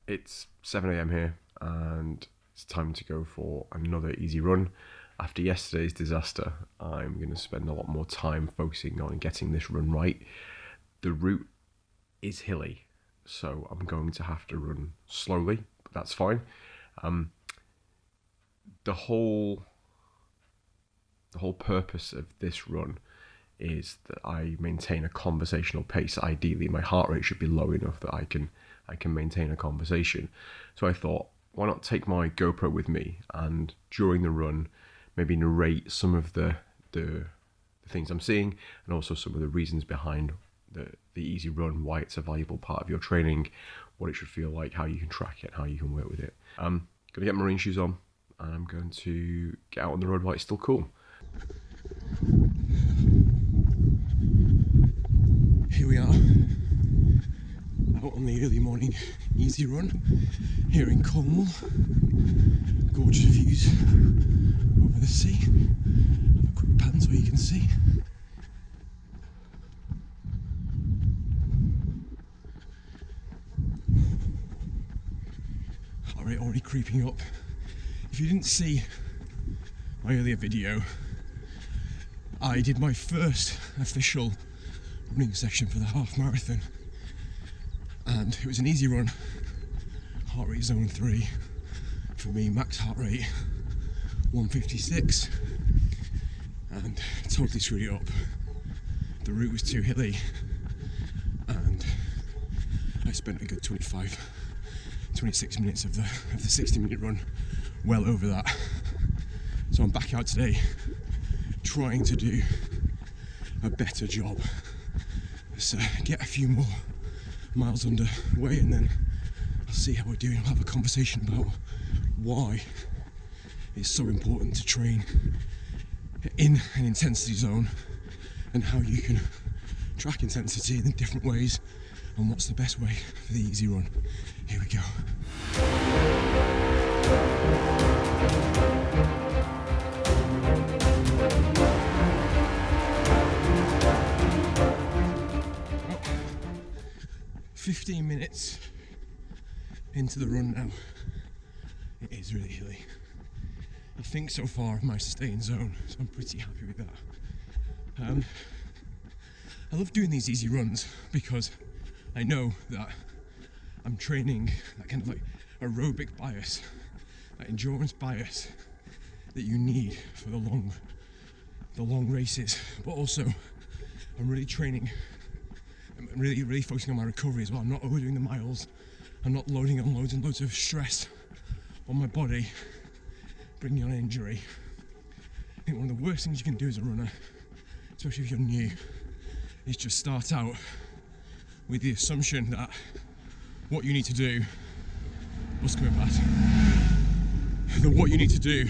It's 7 a.m. here and it's time to go for another easy run. After yesterday's disaster, I'm going to spend a lot more time focusing on getting this run right. The route is hilly, so I'm going to have to run slowly, but that's fine. The whole purpose of this run is that I maintain a conversational pace. Ideally, my heart rate should be low enough that I can maintain a conversation. So I thought, why not take my GoPro with me and during the run, maybe narrate some of the things I'm seeing and also some of the reasons behind the easy run, why it's a valuable part of your training, what it should feel like, how you can track it, how you can work with it. I'm gonna get marine shoes on and I'm going to get out on the road while it's still cool. Here we are, out on the early morning easy run here in Cornwall. Gorgeous views over the sea. Have a quick pan so you can see. Heart rate already creeping up. If you didn't see my earlier video, I did my first official running session for the half marathon, and it was an easy run. Heart rate zone 3 for me, max heart rate 156, and totally screwed it up. The route was too hilly and I spent a good 26 minutes of the 60-minute run well over that. So I'm back out today trying to do a better job. So get a few more miles underway and then I'll see how we're doing. I'll have a conversation about why it's so important to train in an intensity zone and how you can track intensity in different ways and what's the best way for the easy run. Here we go. 15 minutes into the run now. It is really hilly. I think so far I've managed to stay in zone, so I'm pretty happy with that. I love doing these easy runs because I know that I'm training that kind of like aerobic bias, that endurance bias that you need for the long races, but also I'm really training. I'm really focusing on my recovery as well. I'm not overdoing the miles. I'm not loading on loads and loads of stress on my body, bringing on injury. I think one of the worst things you can do as a runner, especially if you're new, is just start out with the assumption that what you need to do, what's coming past, that what you need to do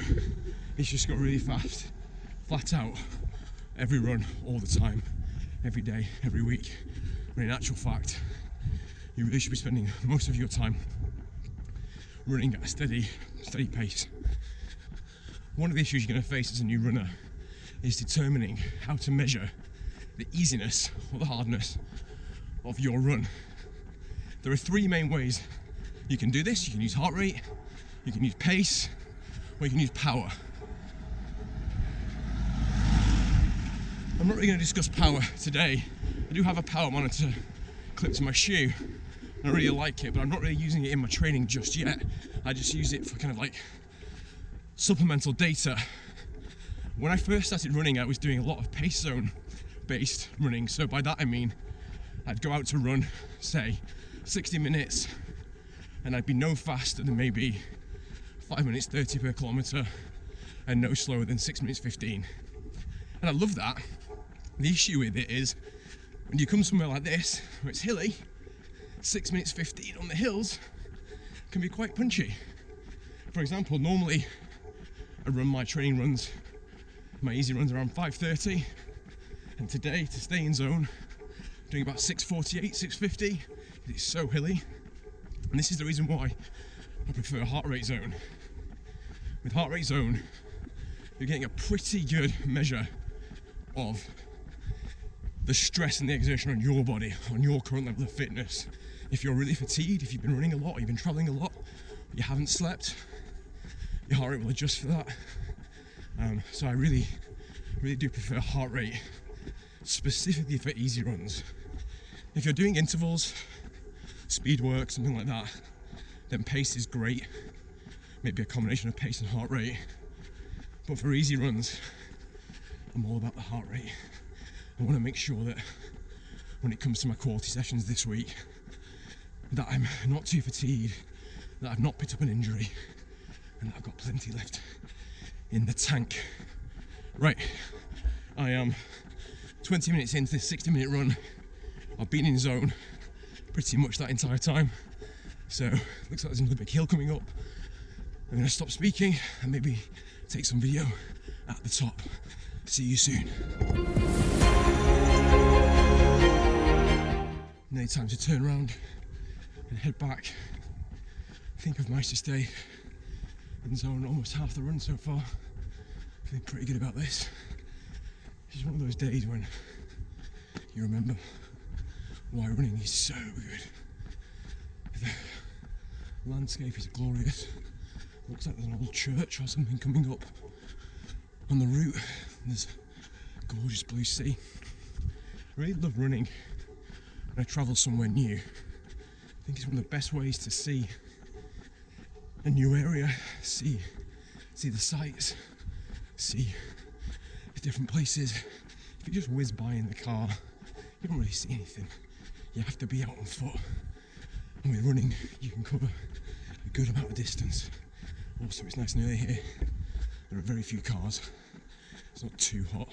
is just go really fast, flat out, every run, all the time, every day, every week. When in actual fact, you really should be spending most of your time running at a steady pace. One of the issues you're going to face as a new runner is determining how to measure the easiness or the hardness of your run. There are three main ways you can do this. You can use heart rate, you can use pace, or you can use power. I'm not really going to discuss power today. I do have a power monitor clipped to my shoe and I really like it, but I'm not really using it in my training just yet. I just use it for kind of like supplemental data. When I first started running, I was doing a lot of pace zone based running. So by that I mean I'd go out to run, say 60 minutes, and I'd be no faster than maybe 5 minutes 30 per kilometre and no slower than 6 minutes 15. And I love that. The issue with it is when you come somewhere like this where it's hilly, 6 minutes 15 on the hills can be quite punchy. For example, normally I run my training runs, my easy runs around 5:30, and today to stay in zone I'm doing about 6:48, 6:50. It's so hilly, and this is the reason why I prefer heart rate zone. With heart rate zone, you're getting a pretty good measure of the stress and the exertion on your body, on your current level of fitness. If you're really fatigued, if you've been running a lot, or you've been traveling a lot, you haven't slept, your heart rate will adjust for that. So I really do prefer heart rate, specifically for easy runs. If you're doing intervals, speed work, something like that, then pace is great. Maybe a combination of pace and heart rate. But for easy runs, I'm all about the heart rate. I want to make sure that when it comes to my quality sessions this week, that I'm not too fatigued, that I've not picked up an injury, and that I've got plenty left in the tank. Right, I am 20 minutes into this 60-minute run. I've been in zone pretty much that entire time. So, looks like there's another big hill coming up. I'm going to stop speaking and maybe take some video at the top. See you soon. Now time to turn around and head back. I think I've managed to stay in zone almost half the run so far. Feeling pretty good about this. It's just one of those days when you remember why running is so good. The landscape is glorious. Looks like there's an old church or something coming up on the route. There's gorgeous blue sea. I really love running when I travel somewhere new. I think it's one of the best ways to see a new area, see the sights, see the different places. If you just whiz by in the car, you don't really see anything. You have to be out on foot. And with running, you can cover a good amount of distance. Also, it's nice and early here. There are very few cars. It's not too hot.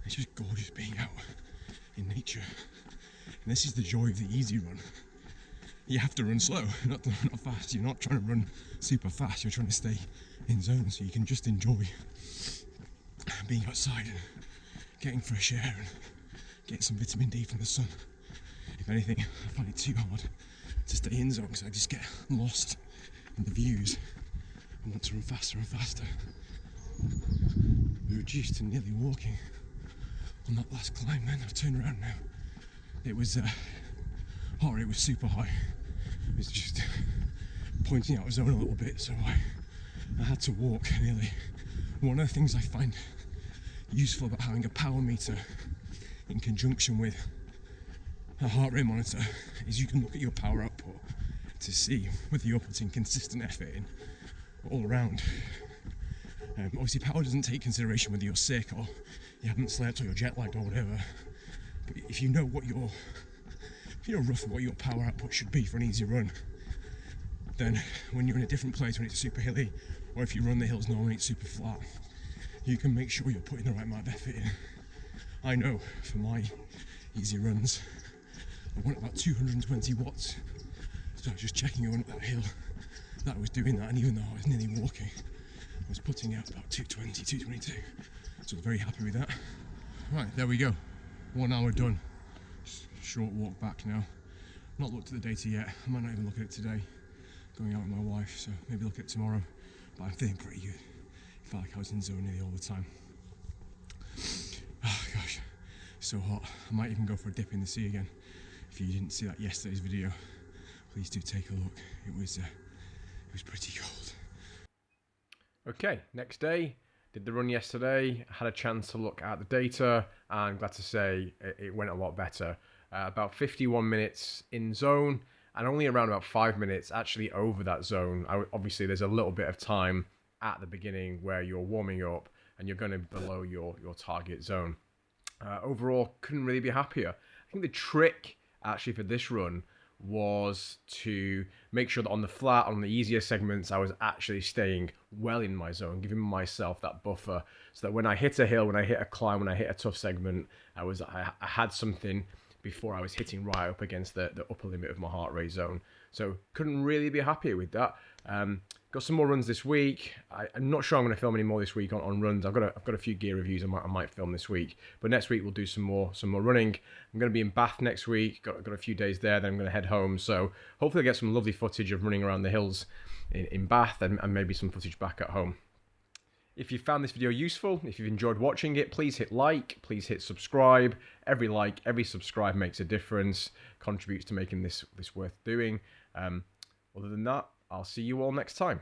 It's just gorgeous being out in nature. And this is the joy of the easy run. You have to run slow, not fast. You're not trying to run super fast. You're trying to stay in zone so you can just enjoy being outside and getting fresh air and getting some vitamin D from the sun. If anything, I find it too hard to stay in zone because I just get lost in the views. I want to run faster and faster. We reduced to nearly walking on that last climb. Then I've turned around now. It was heart rate was super high. It was just pointing out zone a little bit, so I had to walk nearly. One of the things I find useful about having a power meter in conjunction with a heart rate monitor is you can look at your power output to see whether you're putting consistent effort in all around. Obviously power doesn't take consideration whether you're sick or you haven't slept or you're jet lagged or whatever, but if you know roughly what your power output should be for an easy run, then when you're in a different place, when it's super hilly, or if you run the hills normally it's super flat, you can make sure you're putting the right amount of effort in. I know for my easy runs I want about 220 watts, so I was just checking going up that hill that I was doing that, and even though I was nearly walking, I was putting out about 220, 222, so I was very happy with that. Right, there we go, 1 hour done. Short walk back now. Not looked at the data yet, I might not even look at it today, going out with my wife, so maybe look at it tomorrow, but I'm feeling pretty good. I felt like I was in zone nearly all the time. Oh gosh, so hot. I might even go for a dip in the sea again. If you didn't see that yesterday's video, please do take a look. It was pretty cold. Okay, next day, did the run yesterday, had a chance to look at the data, and glad to say it went a lot better. About 51 minutes in zone, and only around about 5 minutes actually over that zone. Obviously, there's a little bit of time at the beginning where you're warming up, and you're going to be below your target zone. Overall, couldn't really be happier. I think the trick actually for this run was to make sure that on the flat, on the easier segments, I was actually staying well in my zone, giving myself that buffer so that when I hit a hill, when I hit a climb, when I hit a tough segment, I had something before I was hitting right up against the upper limit of my heart rate zone. So couldn't really be happier with that. Got some more runs this week. I'm not sure I'm going to film any more this week on runs. I've got a few gear reviews I might film this week, but next week we'll do some more running. I'm going to be in Bath next week. Got a few days there. Then I'm going to head home. So hopefully I get some lovely footage of running around the hills in Bath and maybe some footage back at home. If you found this video useful, if you've enjoyed watching it, please hit like, please hit subscribe. Every like, every subscribe makes a difference, contributes to making this worth doing. Other than that, I'll see you all next time.